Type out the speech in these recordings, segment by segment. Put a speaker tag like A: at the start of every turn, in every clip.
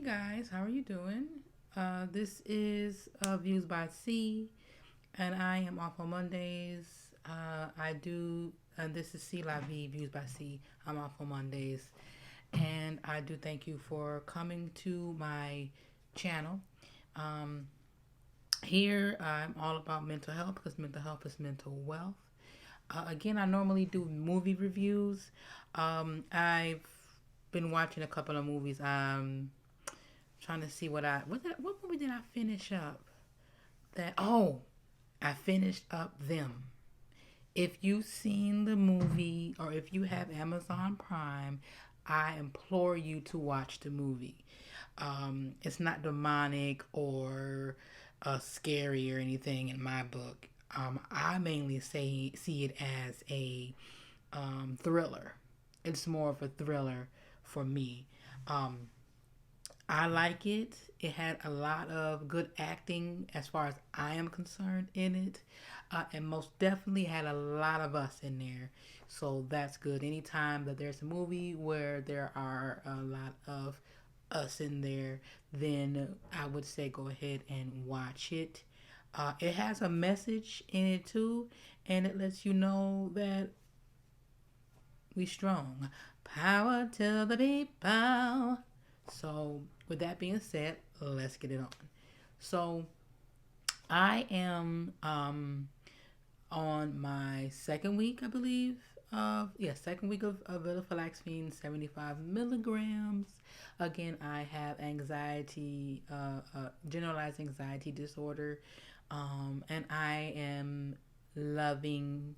A: guys, how are you doing? This is Views by C, and I am off on Mondays. And this is C La Vie, Views by C. I'm off on Mondays, and I do thank you for coming to my channel. Um, Here, I'm all about mental health because mental health is mental wealth. Again, I normally do movie reviews. I've been watching a couple of movies. Trying to see what movie did I finish up? I finished up them. If you've seen the movie or if you have Amazon Prime, I implore you to watch the movie. It's not demonic or scary or anything in my book. I mainly see it as a thriller. It's more of a thriller for me. Um, I like it. It had a lot of good acting as far as I am concerned in it. And most definitely had a lot of us in there. So that's good. Anytime that there's a movie where there are a lot of us in there, then I would say go ahead and watch it. It has a message in it too, and it lets you know that we strong. Power to the people. So, with that being said, let's get it on. So, I am on my second week, I believe, second week of venlafaxine, 75 milligrams. Again, I have anxiety, generalized anxiety disorder, and I am loving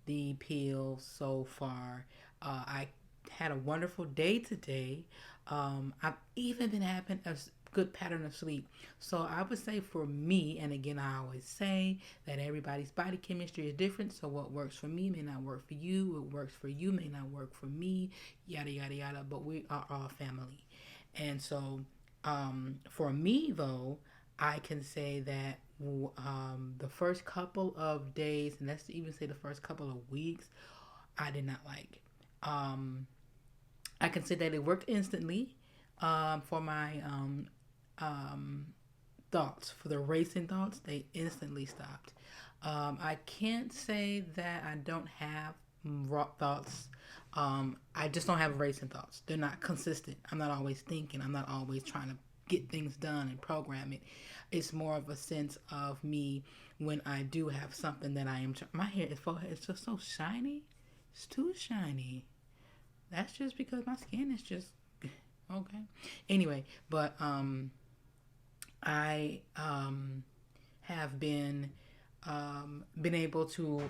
A: the pill so far. I had a wonderful day today. I've even been having a good pattern of sleep. So I would say for me, and again, I always say that everybody's body chemistry is different. So what works for me may not work for you. What works for you may not work for me. Yada yada yada. But we are all family, and so for me though, I can say that the first couple of days, and let's even say the first couple of weeks, I did not like. Um, I can say that it worked instantly for my um, thoughts, for the racing thoughts. They instantly stopped. I can't say that I don't have raw thoughts. I just don't have racing thoughts. They're not consistent. I'm not always thinking. I'm not always trying to get things done and program it. It's more of a sense of me when I do have something that I am. My hair is forehead is just so shiny. It's too shiny. That's just because my skin is just okay. Anyway, but I have been able to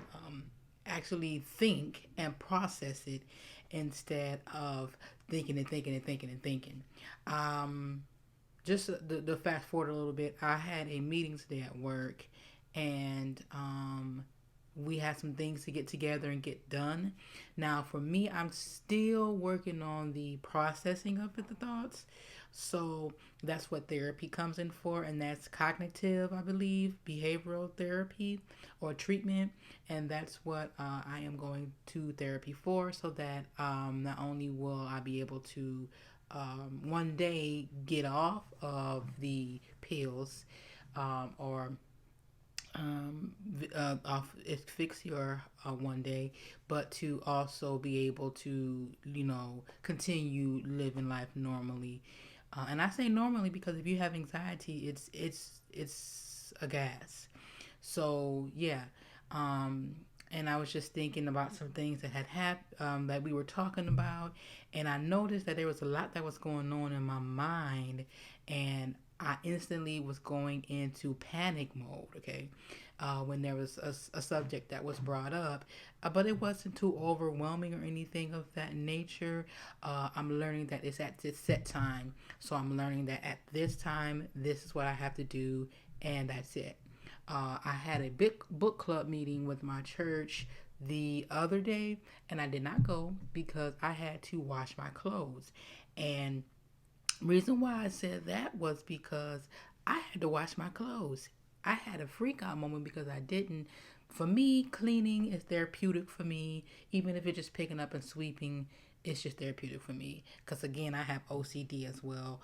A: actually think and process it instead of thinking and thinking and thinking and thinking. Um, just the fast forward a little bit. I had a meeting today at work, and we had some things to get together and get done. Now, for me, I'm still working on the processing of the thoughts. So that's what therapy comes in for, and that's cognitive, I believe, behavioral therapy or treatment. And that's what I am going to therapy for, so that not only will I be able to one day get off of the pills or off asphyxia one day, but to also be able to, continue living life normally. And I say normally because if you have anxiety, it's a gas. So yeah, and I was just thinking about some things that had happened that we were talking about, and I noticed that there was a lot that was going on in my mind, and I instantly was going into panic mode. Okay, when there was a subject that was brought up, but it wasn't too overwhelming or anything of that nature. I'm learning that it's at this set time, so I'm learning that at this time, this is what I have to do, and that's it. I had a big book club meeting with my church the other day, and I did not go because I had to wash my clothes. And reason why I said that was because I had to wash my clothes. I had a freak out moment because I didn't. For me, cleaning is therapeutic for me, even if it's just picking up and sweeping. It's just therapeutic for me because again, I have OCD as well.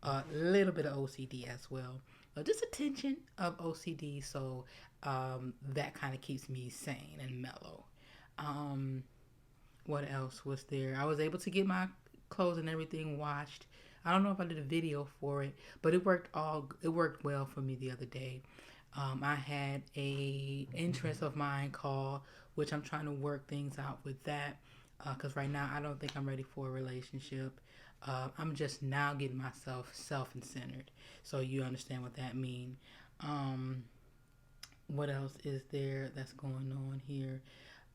A: a little bit of OCD as well. Just a tension of OCD, so that kind of keeps me sane and mellow. Um, what else was there? I was able to get my clothes and everything washed. I don't know if I did a video for it, but it worked well for me the other day. I had a interest of mine call, which I'm trying to work things out with that. Because right now I don't think I'm ready for a relationship. I'm just now getting myself self-centered. So you understand what that means. Um, what else is there that's going on here?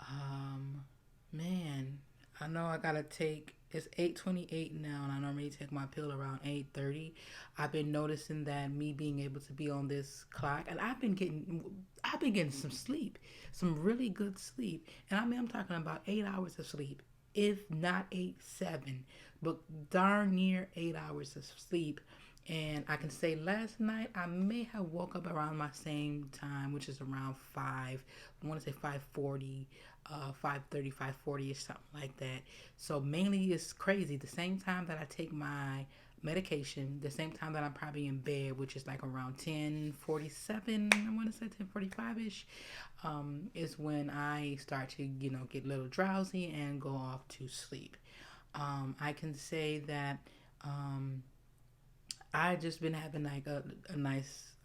A: Um, Man, I know I gotta take. It's 8:28 now, and I normally take my pill around 8:30. I've been noticing that me being able to be on this clock, and I've been getting some sleep, some really good sleep, and I mean I'm talking about 8 hours of sleep, if not eight, 7, but darn near 8 hours of sleep. And I can say last night I may have woke up around my same time, which is around 5. I want to say 5:40, 5:30, 5:40 or something like that. So mainly it's crazy. The same time that I take my medication, the same time that I'm probably in bed, which is like around 10:47, I want to say 10:45 ish, is when I start to get a little drowsy and go off to sleep. I can say that. Um, I just been having like a nice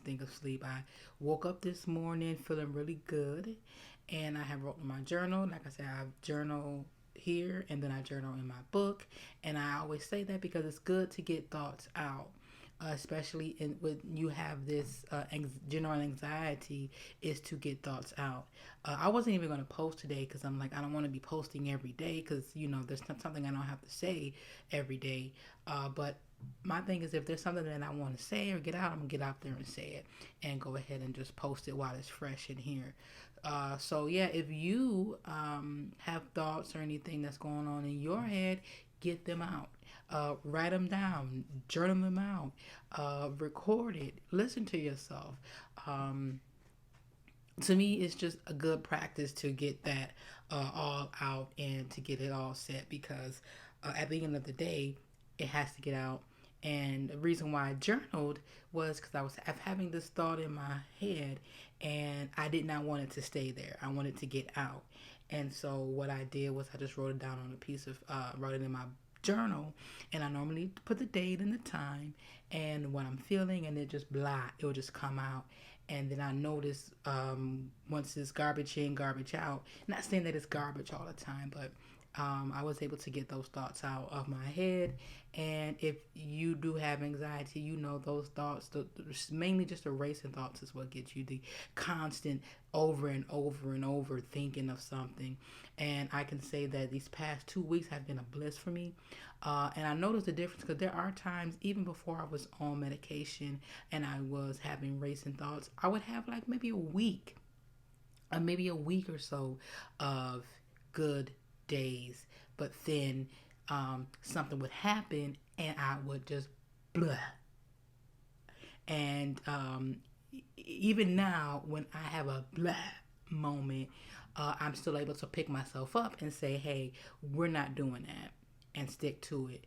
A: thing of sleep. I woke up this morning feeling really good, and I have wrote in my journal. Like I said, I have journal here, and then I journal in my book. And I always say that because it's good to get thoughts out. Especially when you have this general anxiety, is to get thoughts out. I wasn't even going to post today because I'm like I don't want to be posting every day because there's not something I don't have to say every day. But my thing is if there's something that I want to say or get out, I'm gonna get out there and say it and go ahead and just post it while it's fresh in here. So yeah, if you have thoughts or anything that's going on in your head, get them out. Write them down, journal them out, record it, listen to yourself. Um, to me, it's just a good practice to get that all out and to get it all set because at the end of the day, it has to get out. And the reason why I journaled was because I was having this thought in my head and I did not want it to stay there. I wanted to get out. And so what I did was I just wrote it down on a piece of, wrote it in my journal, and I normally put the date and the time and what I'm feeling, and it just blah, it will just come out. And then I notice once it's garbage in, garbage out. Not saying that it's garbage all the time, but I was able to get those thoughts out of my head. And if you do have anxiety, those thoughts, mainly just the racing thoughts, is what gets you the constant over and over and over thinking of something. And I can say that these past 2 weeks have been a bliss for me. And I noticed the difference because there are times, even before I was on medication and I was having racing thoughts, I would have like maybe a week or so of good days. But then something would happen and I would just blah. And even now, when I have a blah moment, I'm still able to pick myself up and say, hey, we're not doing that and stick to it.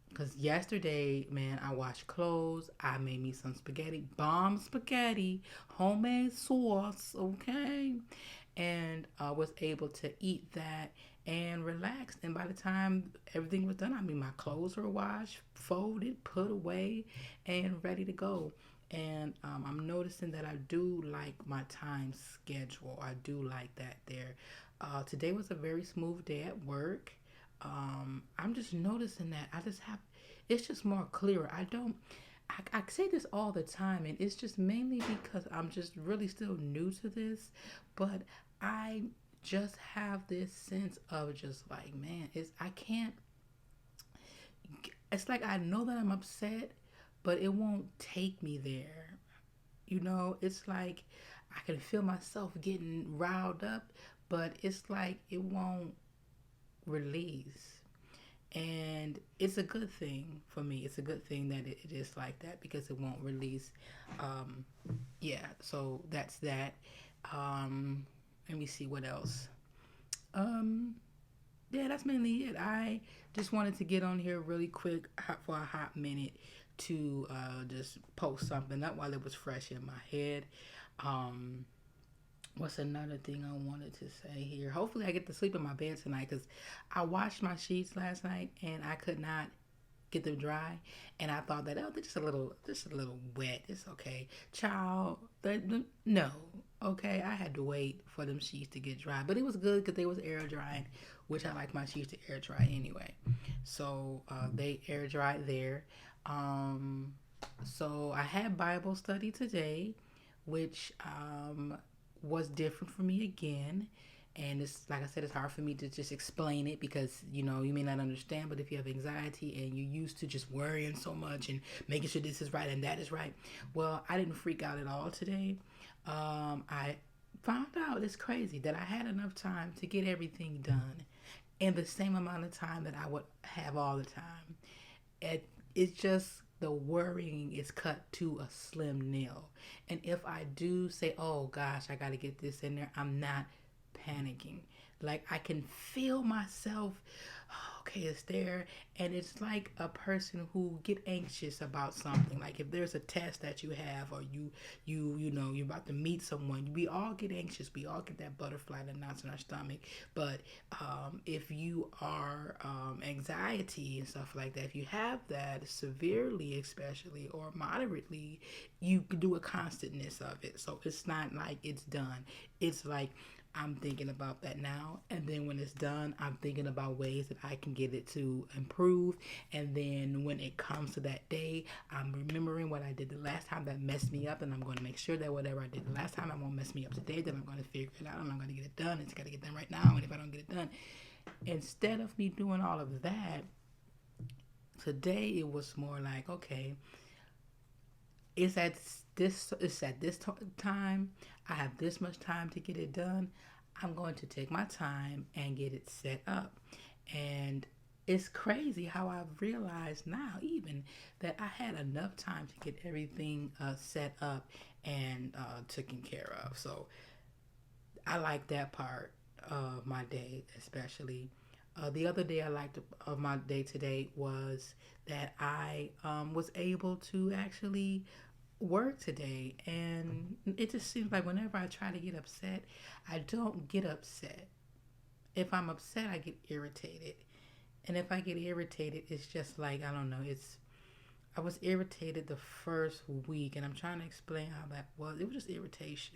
A: Because yesterday, man, I washed clothes. I made me some spaghetti, bomb spaghetti, homemade sauce, okay? And I was able to eat that and relax. And by the time everything was done, I mean, my clothes were washed, folded, put away, and ready to go. And I'm noticing that I do like my time schedule. I do like that there. Today was a very smooth day at work. I'm just noticing that I just have, it's just more clearer. I say this all the time, and it's just mainly because I'm just really still new to this, but I just have this sense of just like, man, I can't, it's like I know that I'm upset, but it won't take me there. It's like I can feel myself getting riled up, but it's like it won't release. And it's a good thing for me. It's a good thing that it is like that because it won't release. Um, yeah, so that's that. Let me see what else. Um, yeah, that's mainly it. I just wanted to get on here really quick for a hot minute to just post something up while it was fresh in my head. Um, what's another thing I wanted to say here? Hopefully, I get to sleep in my bed tonight because I washed my sheets last night and I could not get them dry, and I thought that, oh, they're just a little wet. It's okay, child. No, okay. I had to wait for them sheets to get dry, but it was good because they was air drying, which I like my sheets to air dry anyway. So they air dried there. Um, so I had Bible study today, which was different for me again. And it's like I said, it's hard for me to just explain it because you may not understand. But if you have anxiety and you're used to just worrying so much and making sure this is right and that is right, well, I didn't freak out at all today. I found out, it's crazy, that I had enough time to get everything done in the same amount of time that I would have all the time. It's just the worrying is cut to a slim nil. And if I do say, oh gosh, I got to get this in there, I'm not panicking. Like, I can feel myself, oh, okay, it's there. And it's like a person who get anxious about something. Like if there's a test that you have, or you're about to meet someone, we all get anxious. We all get that butterfly, that knots in our stomach. But if you are anxiety and stuff like that, if you have that severely, especially, or moderately, you can do a constantness of it. So it's not like it's done. It's like, I'm thinking about that now, and then when it's done, I'm thinking about ways that I can get it to improve. And then when it comes to that day, I'm remembering what I did the last time that messed me up, and I'm going to make sure that whatever I did the last time, I won't mess me up today. That I'm going to figure it out, and I'm going to get it done. It's got to get done right now, and if I don't get it done, instead of me doing all of that, today it was more like, okay, it's at this time. I have this much time to get it done. I'm going to take my time and get it set up. And it's crazy how I've realized now, even, that I had enough time to get everything set up and taken care of. So I like that part of my day, especially. The other day I liked of my day today was that I was able to actually work today. And it just seems like whenever I try to get upset, I don't get upset. If I'm upset, I get irritated. And if I get irritated, it's just like, I don't know, I was irritated the first week, and I'm trying to explain how that was. It was just irritation.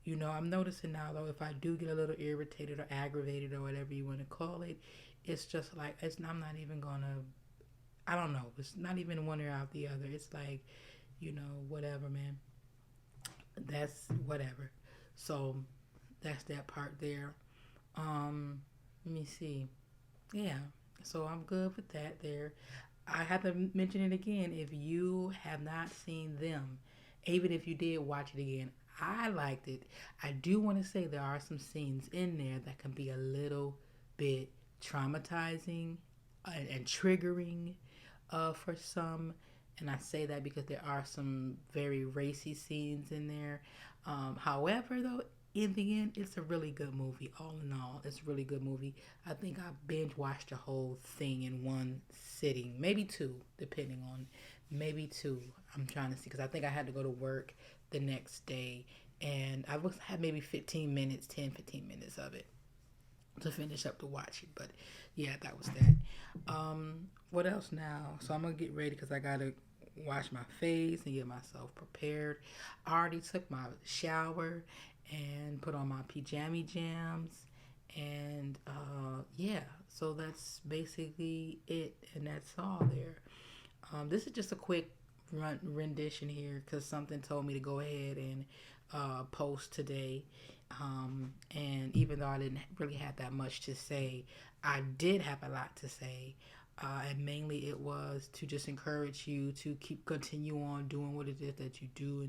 A: I'm noticing now, though, if I do get a little irritated or aggravated or whatever you want to call it, it's just like, I'm not even gonna, I don't know, it's not even one ear out the other. It's like, whatever, man. That's whatever. So that's that part there. Let me see. Yeah. So I'm good with that there. I have to mention it again. If you have not seen them, even if you did watch it again, I liked it. I do want to say there are some scenes in there that can be a little bit traumatizing and triggering for some. And I say that because there are some very racy scenes in there. However, though, in the end, it's a really good movie. All in all, it's a really good movie. I think I binge watched the whole thing in one sitting, maybe two, depending on, maybe two. I'm trying to see because I think I had to go to work the next day, and I had maybe 15 minutes, 10, 15 minutes of it to finish up to watch it. But yeah, that was that. What else now? So I'm gonna get ready because I gotta wash my face and get myself prepared. I already took my shower and put on my pajama jams, and yeah, so that's basically it, and that's all there. This is just a quick rendition here because something told me to go ahead and post today. And even though I didn't really have that much to say, I did have a lot to say. And mainly it was to just encourage you to continue on doing what it is that you do,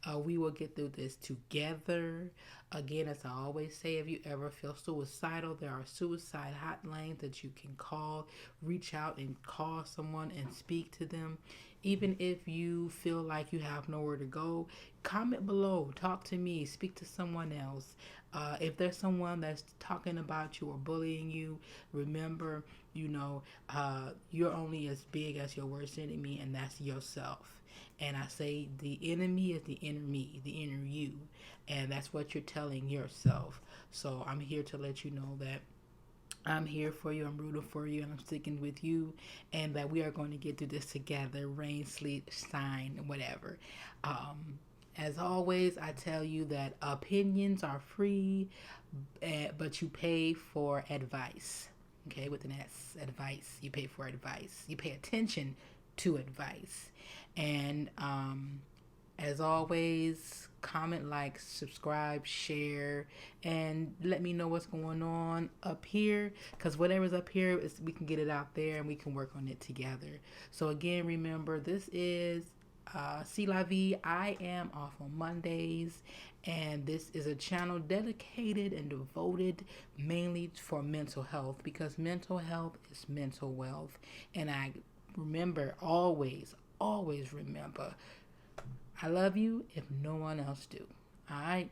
A: and we will get through this together. Again, as I always say, if you ever feel suicidal, there are suicide hotlines that you can call. Reach out and call someone and speak to them. Even if you feel like you have nowhere to go, comment below, talk to me, speak to someone else. If there's someone that's talking about you or bullying you, remember, you're only as big as your worst enemy, and that's yourself. And I say the enemy is the inner me, the inner you, and that's what you're telling yourself. So I'm here to let you know that I'm here for you, I'm rooting for you, and I'm sticking with you, and that we are going to get through this together, rain, sleet, shine, whatever. Um, as always, I tell you that opinions are free, but you pay for advice. Okay, with an S, advice. You pay for advice. You pay attention to advice. And as always, comment, like, subscribe, share, and let me know what's going on up here. Because whatever's up here, we can get it out there and we can work on it together. So, again, remember, this is See La Vie. I am off on Mondays, and this is a channel dedicated and devoted mainly for mental health, because mental health is mental wealth. And I remember, always remember, I love you if no one else do. All right?